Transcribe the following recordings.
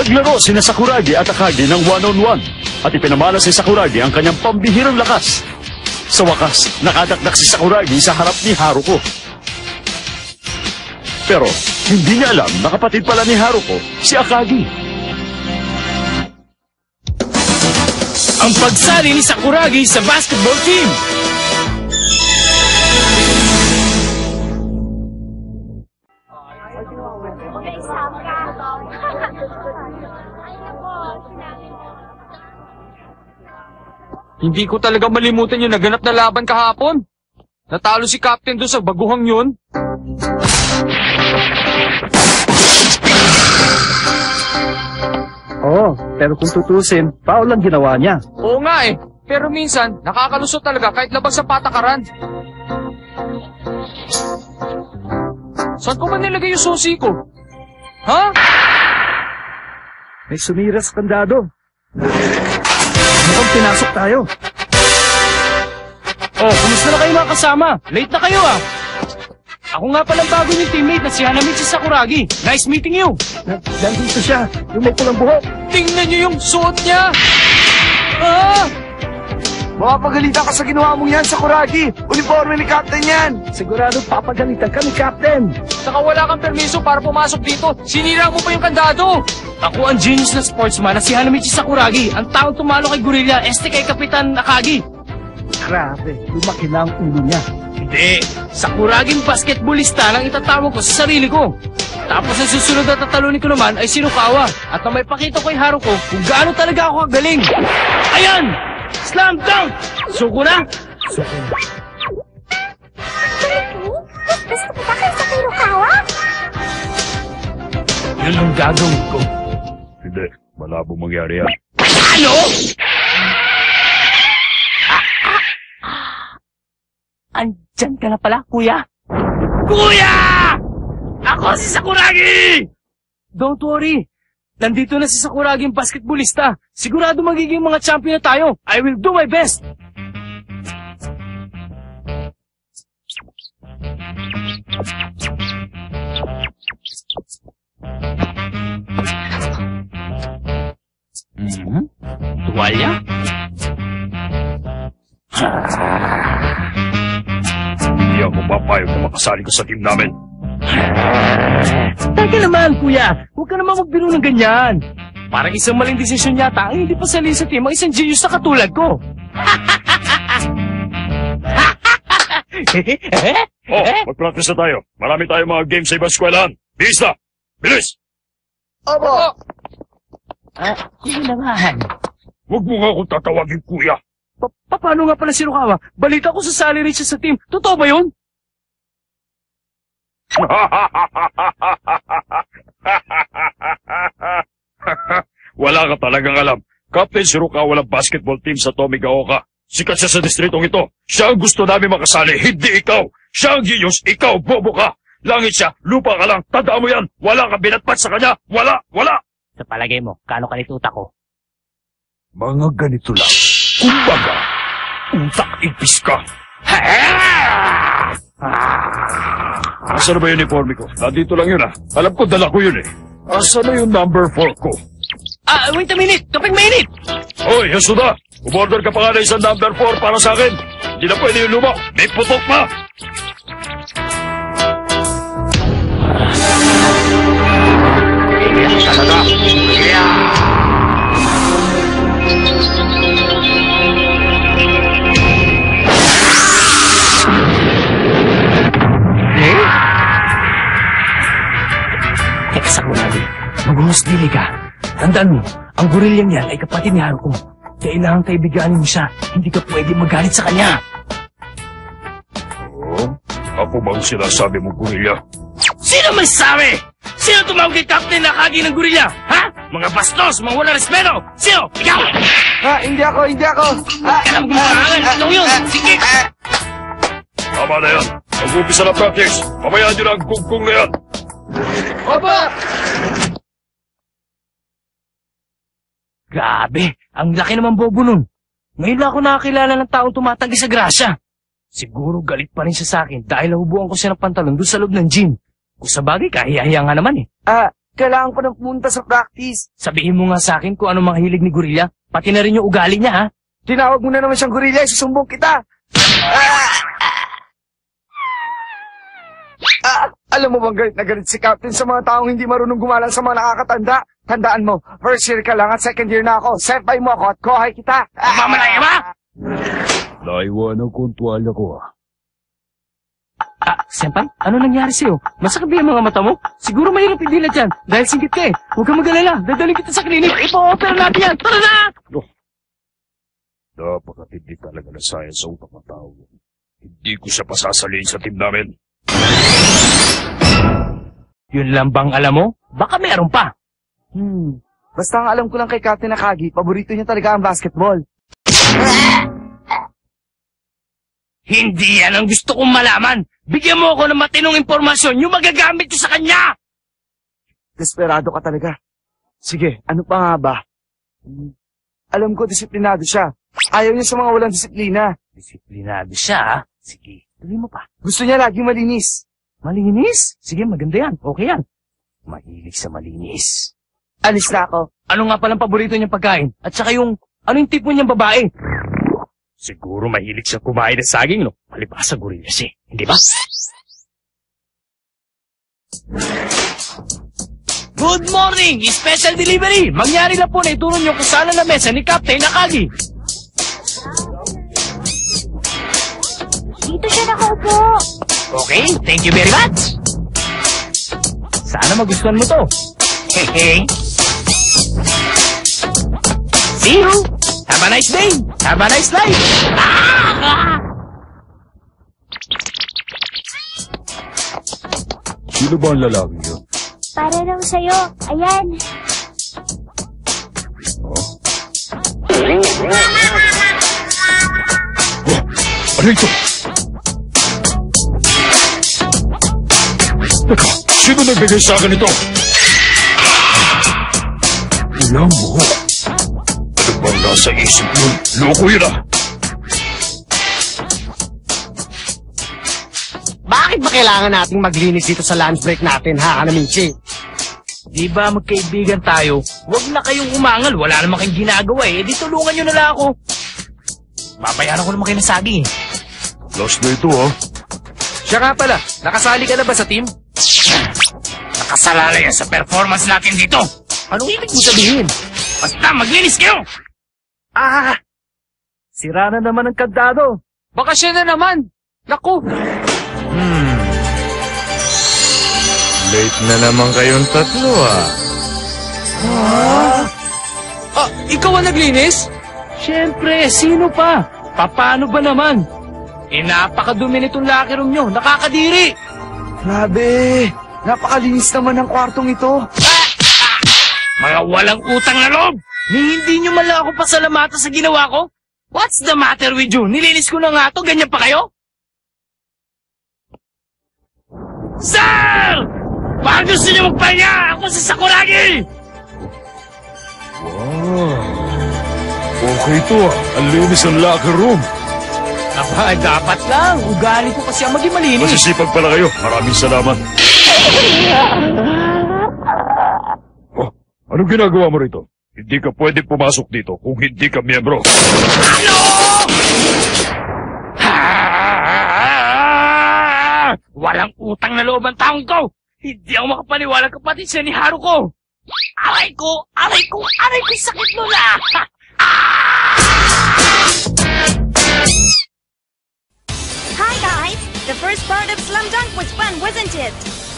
Naglaro sina Sakuragi at Akagi ng one-on-one at ipinamana si Sakuragi ang kanyang pambihirang lakas. Sa wakas, nakadakdak si Sakuragi sa harap ni Haruko. Pero hindi niya alam na kapatid pala ni Haruko si Akagi. Ang pagsali ni Sakuragi sa basketball team. Hindi ko talaga malimutan yung naganap na laban kahapon. Natalo si Captain doon sa baguhang yun. Oo, pero kung tutusin, foul lang ginawa niya. Oo nga eh. Pero minsan, nakakalusot talaga kahit labag sa patakaran. Saan ko ba nilagay yung susi ko? Ha? May sumira sa kandado. Mukhang pinasok tayo. Oh, kumusta na kayo mga kasama? Late na kayo ah. Ako nga palang bago yung teammate na si Hanamichi Sakuragi. Nice meeting you. Nandito siya, yung may pulang buhok. Tingnan niyo yung suot niya! Ah! Mapapagalitan ka sa ginawa mong yan, Sakuragi. Uniforme ni Captain yan. Sigurado papagalitan ka ni Captain. Saka wala kang permiso para pumasok dito. Sinira mo pa yung kandado. Ako ang genius na sportsman na si Hanamichi Sakuragi. Ang taong tumalo kay Gorilla, kay Kapitan Akagi. Grabe, lumaki na ang ulo niya. Hindi. Sakuraging basketballista lang itatawag ko sa sarili ko. Tapos ang susunod na tatalunin ko naman ay si Rukawa. At na may pakita kay Haruko kung gaano talaga ako kagaling. Ayan! Slam dunk! Suko na? Suko na. Gusto ko ba kayo sa kay Rukawa? Yun ang gagawin ko. Hindi, malabo mangyari yan. Ano? Andyan ka na pala, kuya? Kuya! Ako si Sakuragi! Don't worry. Nandito na si Sakuragi yung basketballista. Sigurado magiging mga champion na tayo. I will do my best. Tuwalya? Hindi ako papayag na makasali ka sa team namin. Teka naman, kuya. Huwag ka naman magbiro ng ganyan. Parang isang maling desisyon yata ang hindi pa salin sa team ang isang genius na katulad ko. Mag-practice na tayo. Marami tayong mga games sa ibang eskwelahan. Bilis na! Bilis! Opo! Kuya naman. Huwag mo nga akong tatawagin, kuya. Paano nga pala si Rukawa? Balita ko sa salary siya sa team. Totoo ba yun? Wala ka talagang alam. Captain si Rukawa ng basketball team sa Tomigaoka. Sikat siya sa distritong ito. Siya ang gusto namin makasali, hindi ikaw. Siya ang genius, ikaw, bobo ka. Langit siya, lupa ka lang. Tandaan mo yan. Wala kang binatpat sa kanya. Wala, wala. Sa palagay mo, kano kalituta ko? Mga ganito lang. Kumbaga, utak ipis ka. Asan na ba yung uniforme ko? Nandito lang yun ah. Alam ko dala ko yun eh. Asan na yung number 4 ko? Wait a minute! Kapag mainit! Hoy, Yasuda! Umorder ka pa nga na isang number 4 para sa akin. Hindi na pwede yung luma. May putok pa! Talaga! Teka, Sakuragi. Maghuhusdili ka. Tandaan mo, ang gorilyang yan ay kapatid ni Haruko. Kailangan kaibiganin mo siya. Hindi ka pwede magalit sa kanya. Oh, ako bang sinasabi mo, gorilla? Sino may sabi? Sino tumawag kay Captain Akagi ng gorilla? Ha? Mga bastos, mga wala respeto! Sino? Ikaw! Hindi ako! Alam ko makangan! Ano yun? Sige! Tama na yan. Mag-umpisa na practice. Pamayaan nyo na ang gugong na yan. Opo! Grabe! Ang laki naman bobo nun. Ngayon lang ako nakakilala ng taong tumatanggi sa grasya. Siguro galit pa rin siya sa akin dahil nahubuan ko siya ng pantalon doon sa loob ng gym. Kung sa bagay, kahiyahiya nga naman eh. Kailangan ko nang pumunta sa practice. Sabihin mo nga sa akin kung ano mga hilig ni Gorilla. Pati na rin yung ugali niya, ha? Tinawag mo na naman siyang gorilla, isusumbong kita. Alam mo bang galit na galit si Captain sa mga taong hindi marunong gumalang sa mga nakakatanda? Tandaan mo, first year ka lang at second year na ako. Senpai mo ako at kohay kita. Mamalaya ba? Naiwanan ko ang tuwalya ko, Senpai, ano nangyari sa'yo? Masakit ba yung mga mata mo? Siguro mahirap idilat yan. Dahil singkit ka eh. Huwag kang mag-alala. Dadaling kita sa klinik. Ipo-opera natin yan. Tara na! Napakatindi talaga na science sa utak ng tao. Hindi ko siya pasasaliin sa team namin. Yun lang bang alam mo? Baka meron pa. Basta ang alam ko lang kay Captain Nakagi, paborito niya talaga ang basketball. Hindi yan ang gusto kong malaman. Bigyan mo ako ng matinong impormasyon yung magagamit ko sa kanya. Desperado ka talaga. Sige, ano pa nga ba? Alam ko, disiplinado siya. Ayaw niya sa mga walang disiplina. Disiplinado siya, ha? Sige, tuloy mo pa. Gusto niya laging malinis. Malinis? Sige, maganda yan. Okay yan. Mahilig sa malinis. Alis na ako. Ano nga palang paborito niyang pagkain? At saka yung, ano yung tipo niyang babae? Siguro mahilig siya kumain ng saging, no? Palibasa gorilla siya, hindi ba? Good morning! Special delivery! Mangyari na po na ituro niyo kung saan ang lamesa ni Captain Nakagi. Dito siya nakaupo. Okay, thank you very much. Sana magustuhan mo to. Hehe. See you! Have a nice day! Have a nice life! Sino ba ang lalaki yun? Para raw sa'yo. Ayan. Ano ito? Teka, sino nagbigay sa akin ito? Ulang buhok. Ano bang nasa isip nun? Loko yun ah! Bakit ba kailangan nating maglinis dito sa lunch break natin, ha, Kanamichi? Di ba magkaibigan tayo? Huwag na kayong umangal. Wala naman kayong ginagawa eh. Di tulungan nyo na lang ako. Babayaran ko naman kayo ng saging eh. Last na ito ah. Siya nga pala, nakasali ka na ba sa team? Nakasalala yan sa performance natin dito. Anong ibig mo sabihin? Basta maglinis kayo! Sira na naman ang kandado. Baka siya na naman. Naku. Late na naman kayong tatlo, Ikaw ang naglinis? Siyempre, sino pa? Paano ba naman? Napakadumi nitong locker room nyo. Nakakadiri! Grabe. Napakalinis naman ng kwartong ito. Mga walang utang na loob! Ni hindi nyo man lang ako pasalamatan sa ginawa ko? What's the matter with you? Nilinis ko na nga to, ganyan pa kayo? Sir! Bakit gusto nyo magpahinga? Ako si Sakuragi! Wow. Okay ito ah. Ang linis ang locker room. Aba, dapat lang. Ugali ko kasi ang maging malinis. Masisipag pala kayo. Maraming salamat. Oh, anong ginagawa mo rito? Hindi ka pwede pumasok dito kung hindi ka miyembro. Ano? Walang utang na loob ang taong ko. Hindi ako makapaniwala kapatid siya ni Haruko. Aray ko, sakit lula. Hi guys! The first part of Slam Dunk was fun, wasn't it?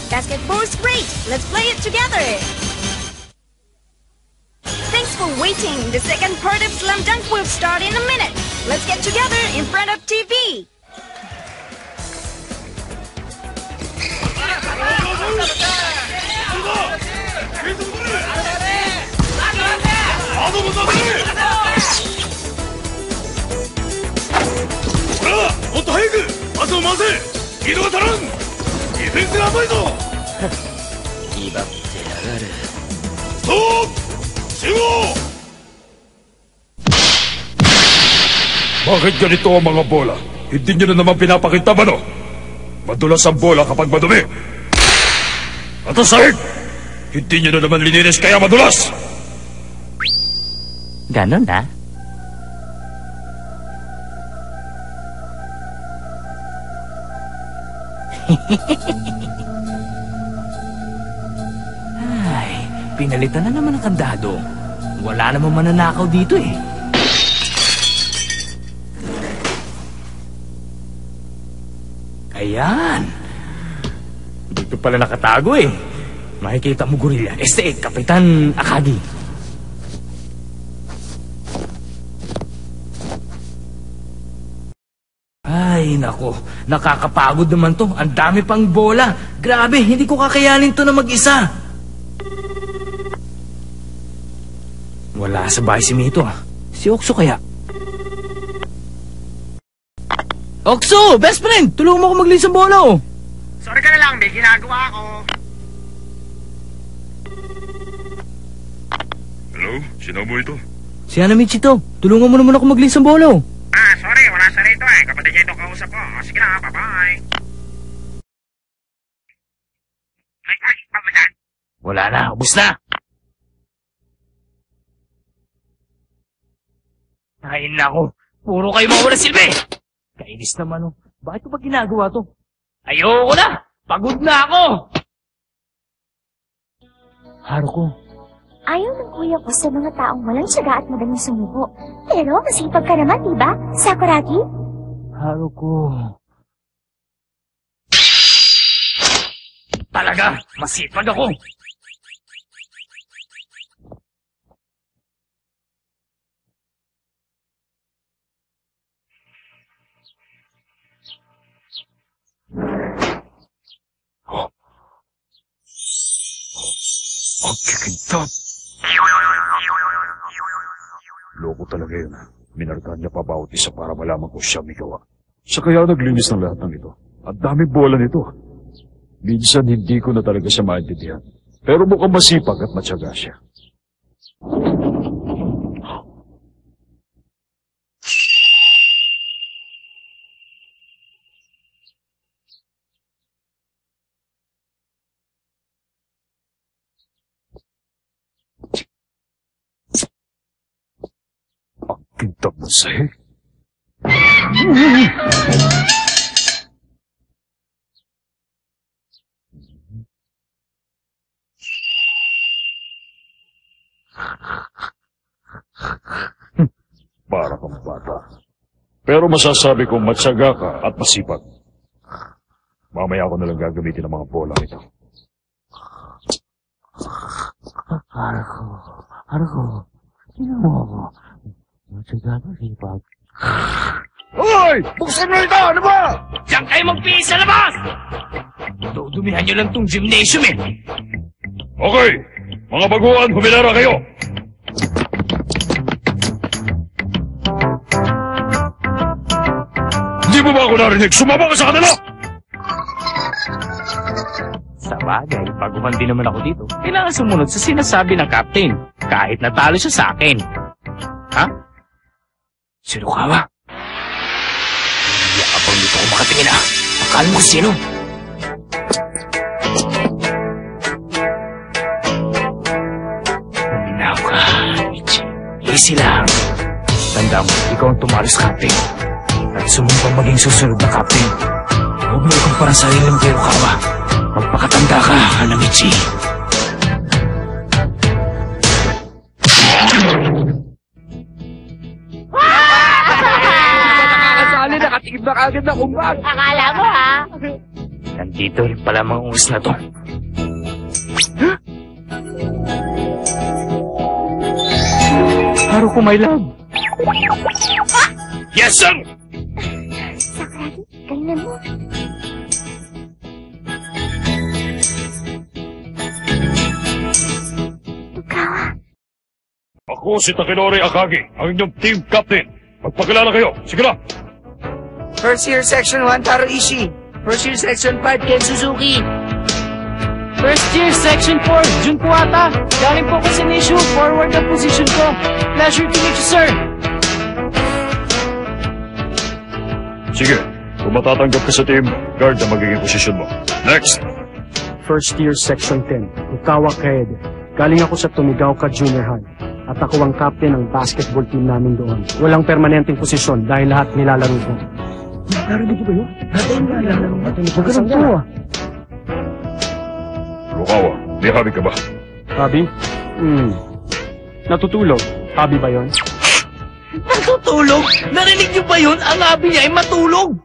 Basketball is great. Let's play it together. Thanks for waiting. The second part of Slam Dunk will start in a minute. Let's get together in front of TV. Bakit ganito ang mga bola? Hindi nyo na naman pinapakita ba no? Madulas ang bola kapag madumi. At ang sahig! Hindi nyo na naman lininis kaya madulas! Ganon na. Ay, pinalitan na naman ang kandado. Wala namang mananakaw dito eh. Ayan. Dito pala nakatago eh. Makikita mo, gorilla. Kapitan Akagi. Ay, nako. Nakakapagod naman to. Ang dami pang bola. Grabe, hindi ko kakayanin to na mag-isa. Wala sa bahay si Mito ah. Si Okso kaya? Okso! Best friend! Tulungan mo ako maglinis ng bola oh. Sorry ka na lang, may ginagawa ako. Hello? Sino mo ito? Si Anamichi to. Tulungan mo naman ako maglinis ng bola oh. Sorry, wala siya rito eh. Kapatid niya itong kausap ko. Sige na, bye-bye. Ay, babasa. Wala na, ubus na. Kain na ako. Puro kayo mga wala silbi. Kainis naman oh. Bakit ko ba ginagawa to? Ayoko na! Pagod na ako! Haruko. Ayaw ng kuya ko sa mga taong walang tiyaga at madaling sumuko. Pero masipag ka naman, diba, Sakuragi? Haruko. Talaga, masipag ako. Ang kikintab! Loko talaga yun. Minarkahan niya pa bawat isa para malaman ko siya may gawa. Sa kaya naglinis ng lahat ng ito. Ang daming bola nito. Minsan hindi ko na talaga siya maintindihan. Pero mukhang masipag at matyaga siya. Kintab mo sa'yo. Para kang bata. Pero masasabi kong matyaga ka at masipag. Mamaya ako nalang gagamitin ng mga bola ito. Haruko. Sino mo ako? Matyaga ka, sipag. Hoy! Buksan mo ito! Ano ba? Diyan kayo magpihis sa labas! Dudumihan nyo lang tong gymnasium eh. Okay! Mga baguhan, humilara kayo! Hindi mo ba ako narinig? Sumama ka sa kanila! Sa bagay, baguhan din naman ako dito. Kailangan sumunod sa sinasabi ng captain. Kahit natalo siya sa akin. Ha? Sino ka ba? Yakabang dito ako makatingin ah. Akala mo sino? Uminaw ka, Michi. Easy lang. Tanda mo, ikaw ang tumalo sa captain. At sumumpang maging susunod na captain. Huwag mo ikong parang sarili mo kayo, Kawa. Magpakatanda ka, Hanamichi. Nakakasali, nakatigib na kagad na kumbag. Akala mo, ha? Nandito rin pala mga ungus na to. Haruko, my love. Yes, sir! Sakuragi, ganyan mo. Tukawa. Ako si Takenori Akagi, ang inyong team captain. Magpakilala kayo. Sige na! First year section 1, Taro Ishii. First year section 5, Ken Suzuki. First year, section 4, Jun Kuwata. Galing po ko sa Nishu, forward ang position ko. Pleasure to meet you, sir. Sige, kung matatanggap ka sa team, guard ang magiging posisyon mo. Next! First year section 10, Ukawa Kaede. Galing ako sa Tomigaoka Junior High. At ako ang captain ng basketball team namin doon. Walang permanenteng posisyon dahil lahat nilalaro ko. Narinig niyo ba yun? Lahat ay nilalaro natin. Huwag ka nang tuwa. Rukawa, may hobby ka ba? Hobby? Natutulog. Hobby ba yun? Natutulog? Narinig niyo ba yun? Ang abi niya ay matulog!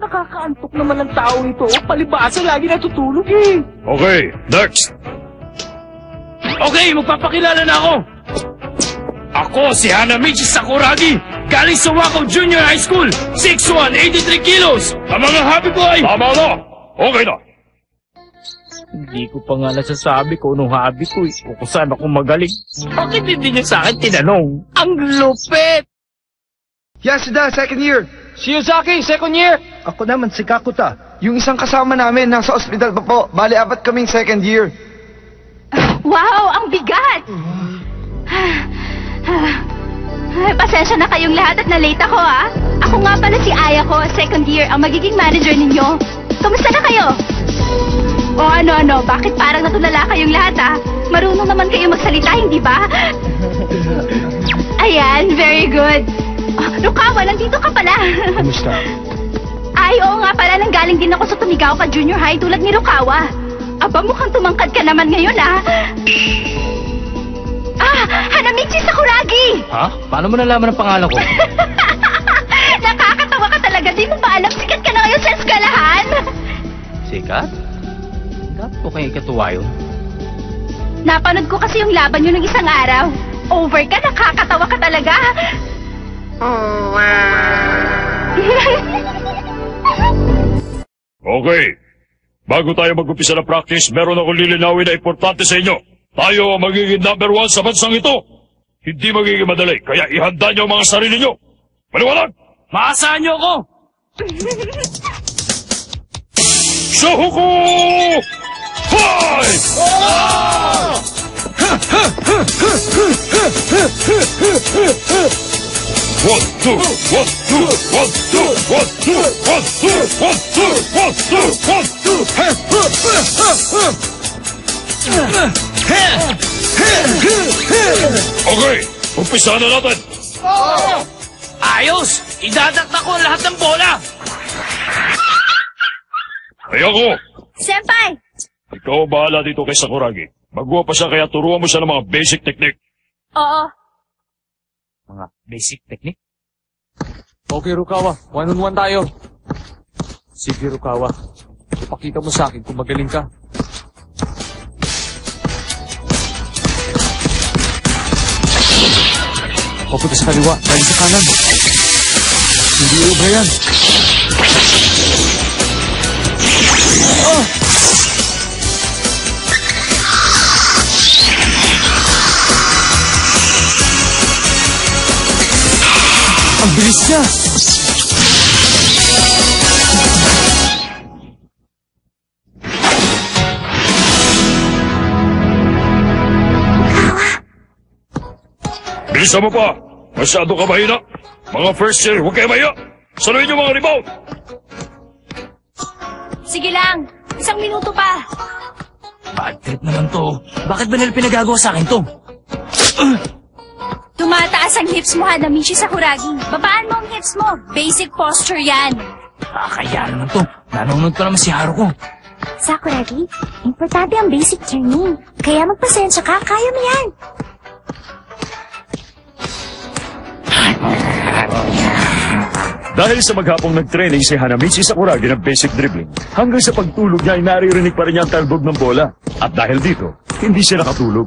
Nakakaantok naman ang tao ito. Palibasa lagi natutulog eh. Okay, next! Okay, magpapakilala na ako. Ako si Hanamichi Sakuragi, galing sa Wako Junior High School, 6'1", 83 kilos. Ang mga hobby ko ay... Tama na! Okay na! Hindi ko pa nga nasasabi kung anong hobby ko eh. Kung saan ako magaling. Bakit hindi niya sa akin tinanong? Ang lupit! Yasuda, second year. Shiyosaki, second year! Ako naman si Kakuta. Yung isang kasama namin nasa ospital pa po. Bali, 4 kaming second year. Wow, ang bigat! Pasensya na kayong lahat at na-late ako, ah. Ako nga pala si Ayako, second year, ang magiging manager ninyo. Kamusta na kayo? O ano, bakit parang natulala kayong lahat, ah? Marunong naman kayo magsalita, hindi ba? Ayan, very good. Oh, Rukawa, nandito ka pala. Kamusta? Ay, oo nga pala, nanggaling din ako sa Tomigaoka Junior High tulad ni Rukawa. Aba, mukhang tumangkad ka naman ngayon, ah. Hanamichi Sakuragi! Ha? Paano mo nalaman ang pangalan ko? Nakakatawa ka talaga. Di mo ba alam, sikat ka na ngayon sa eskwelahan? Sikat? Dapat ko kayo ikatuwa yun. Napanood ko kasi yung laban yun ng isang araw. Over ka, nakakatawa ka talaga. Okay. Bago tayo mag-umpisa ng practice, meron akong lilinawin na importante sa inyo. Tayo ang magiging number 1 sa bansang ito. Hindi magiging madali, kaya ihanda niyo ang mga sarili niyo. Maliwanag! Maasahan niyo ako! Shohoku! Fight! One, two, one, two, one, two, one, two, one, two, one, two, one, two, one, two. Okay, umpisa na natin. Ayos! Idadakta ko lahat ng bola! Ay ako, Senpai! ikaw ang bahala dito kay Sakuragi. Baguha pa siya kaya turuan mo siya ng mga basic technique. Oo. Mga basic technique? Okay, Rukawa. 1-on-1 tayo. Sige, Rukawa. Ipakita mo sa akin kung magaling ka. Papunta sa kaliwa, dahil sa kanan. Hindi ubra yan. Ang bilis niya! Bilisan mo pa! Masyado ka mahina! Mga first year, huwag kayo maya! Saluhin niyo mga rebound! Sige lang. 1 minuto pa. Bad trip naman to. Bakit ba nila pinagagawa sa akin to? Tumataas ang hips mo, Hanamichi Sakuragi. Babaan mo ang hips mo. Basic posture yan. Kaya naman to. Nanonood pa naman si Haruko. Sakuragi, importante ang basic training. Kaya magpasensya ka, kaya mo yan. Dahil sa maghapong nag-training si Hanamichi Sakuragi ng basic dribbling, hanggang sa pagtulog niya ay naririnig pa rin niya ang talbog ng bola. At dahil dito, hindi siya nakatulog.